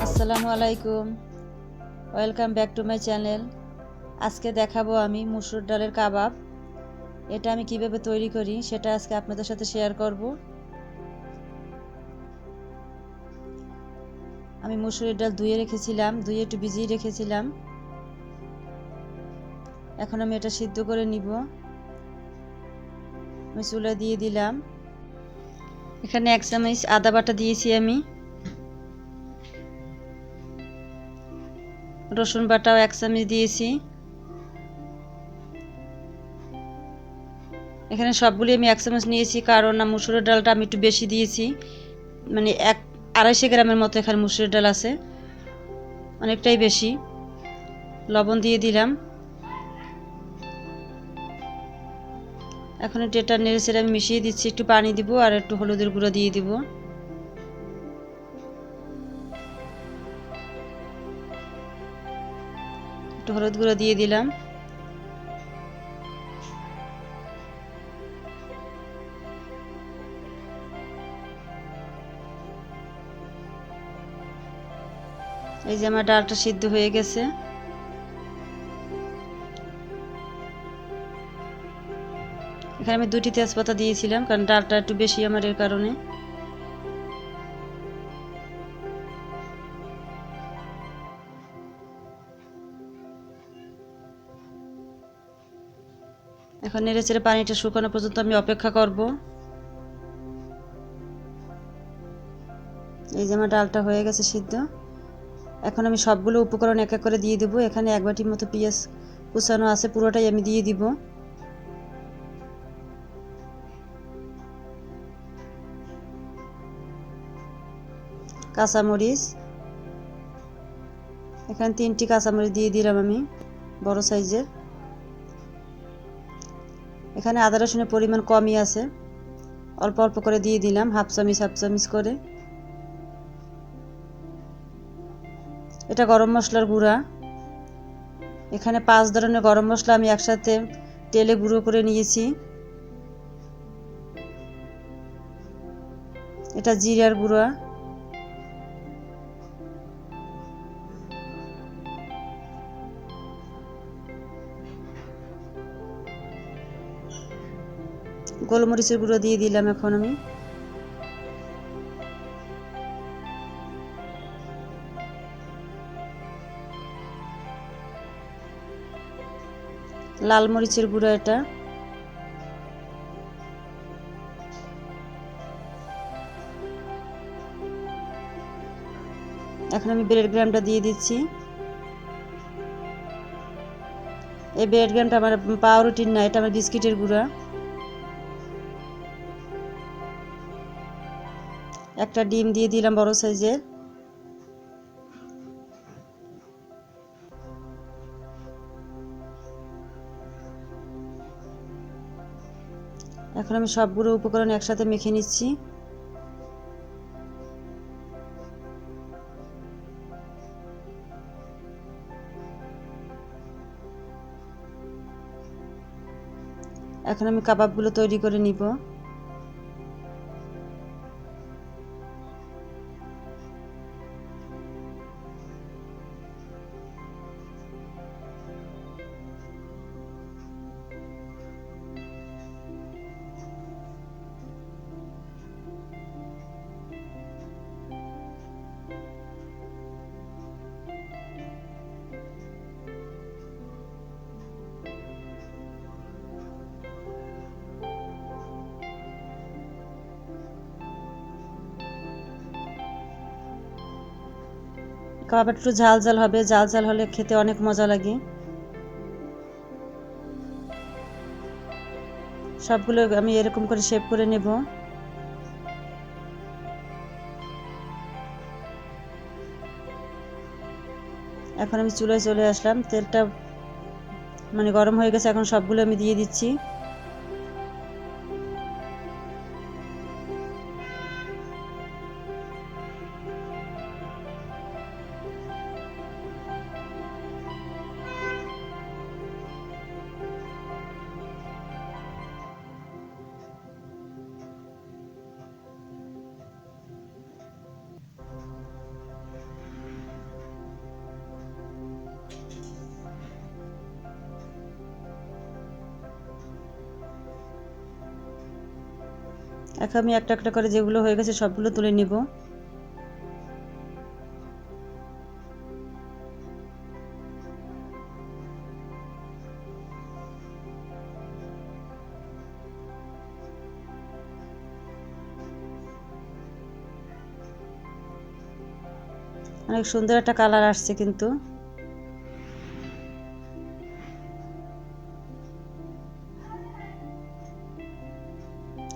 আসসালামু আলাইকুম, welcome back to my channel. আজকে দেখাবো আমি মুসুর ডালের কাবাব। এটা আমি কিভাবে তৈরি করি সেটা আজকে আপনাদের সাথে শেয়ার করব। আমি মুসুরের ডাল ধুয়ে রেখেছিলাম, ধুয়ে একটু ভিজিয়ে রেখেছিলাম। এখন আমি এটা সিদ্ধ করে নিব। আমি চুলা দিয়ে দিলাম। এখানে 1 চামচ আদা বাটা দিয়েছি আমি। রসুন বাটাও 1 চামচ দিয়েছি। এখানে সবগুলি আমি 1 চামচ নিয়েছি, কারণ মুসুরের ডালটা আমি একটু বেশি দিয়েছি। মানে 250 গ্রামের মতো এখানে মুসুরের ডাল আছে, অনেকটাই বেশি। লবণ দিয়ে দিলাম। এখন এটা নেড়েচেড়ে আমি মিশিয়ে দিচ্ছি। একটু পানি দিব আর একটু হলুদের গুঁড়ো দিয়ে দিব। একটু হলুদ গুঁড়ো দিয়ে দিলাম। এই যে আমার ডালটা সিদ্ধ হয়ে গেছে। এখানে আমি 2টি তেজপাতা দিয়েছিলাম, কারণ ডালটা একটু বেশি আমার, এর কারণে। এখন নেড়েচেড়ে পানিটা শুকানো পর্যন্ত আমি অপেক্ষা করব। এই যে আমার ডালটা হয়ে গেছে সিদ্ধ। এখন আমি সবগুলো উপকরণ এক এক করে দিয়ে দেব। এখানে 1 বাটির মতো পেঁয়াজ কুচানো আছে, পুরোটাই আমি দিয়ে দিব। কাঁচামরিচ, এখানে 3টি কাঁচামরিচ দিয়ে দিলাম আমি, বড় সাইজের। এখানে আদা রসুনের পরিমাণ কমই আছে, অল্প অল্প করে দিয়ে দিলাম, হাফ চামচ করে। এটা গরম মশলার গুঁড়া। এখানে 5 ধরনের গরম মশলা আমি একসাথে তেলে গুঁড়ো করে নিয়েছি। এটা জিরার গুঁড়া, গোলমরিচের গুঁড়ো দিয়ে দিলাম এখন আমি। লাল মরিচের গুঁড়ো এটা। এখন আমি ব্রেড গ্রামটা দিয়ে দিচ্ছি। এই ব্রেড গ্রামটা আমার পাউরুটির না, এটা আমার বিস্কিটের গুঁড়া। একটা ডিম দিয়ে দিলাম, বড় সাইজের। এখন আমি সবগুলো উপকরণ একসাথে মেখে নিচ্ছি। এখন আমি কাবাবগুলো তৈরি করে নিব। কাবাব একটু ঝাল ঝাল হবে, ঝাল ঝাল হলে খেতে অনেক মজা লাগে। সবগুলো আমি এরকম করে শেপ করে নেব। এখন আমি চুলায় চলে আসলাম। তেলটা গরম হয়ে গেছে। এখন সবগুলো আমি দিয়ে দিচ্ছি। এখন আমি একটা একটা করে যেগুলো হয়ে গেছে সবগুলো তুলে নিব। অনেক সুন্দর একটা কালার আসছে কিন্তু।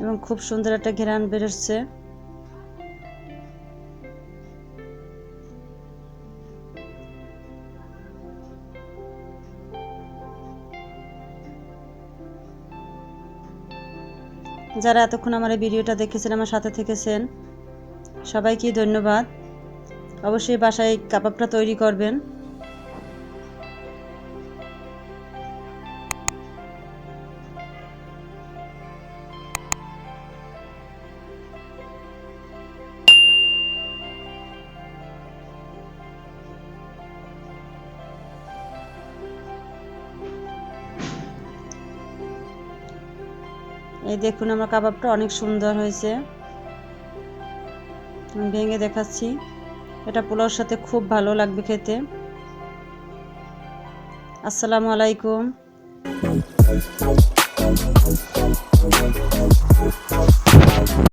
এবং খুব সুন্দর একটা ঘ্রাণ বেরোচ্ছে। যারা এতক্ষণ আমার এই ভিডিওটা দেখেছেন, আমার সাথে থেকেছেন, সবাইকে ধন্যবাদ। অবশ্যই বাসায় কাবাবটা তৈরি করবেন। এই দেখুন আমার কাবাবটা অনেক সুন্দর হয়েছে। আমি ভেঙে দেখাচ্ছি। এটা পোলাওর সাথে খুব ভালো লাগবে খেতে। আসসালামু আলাইকুম।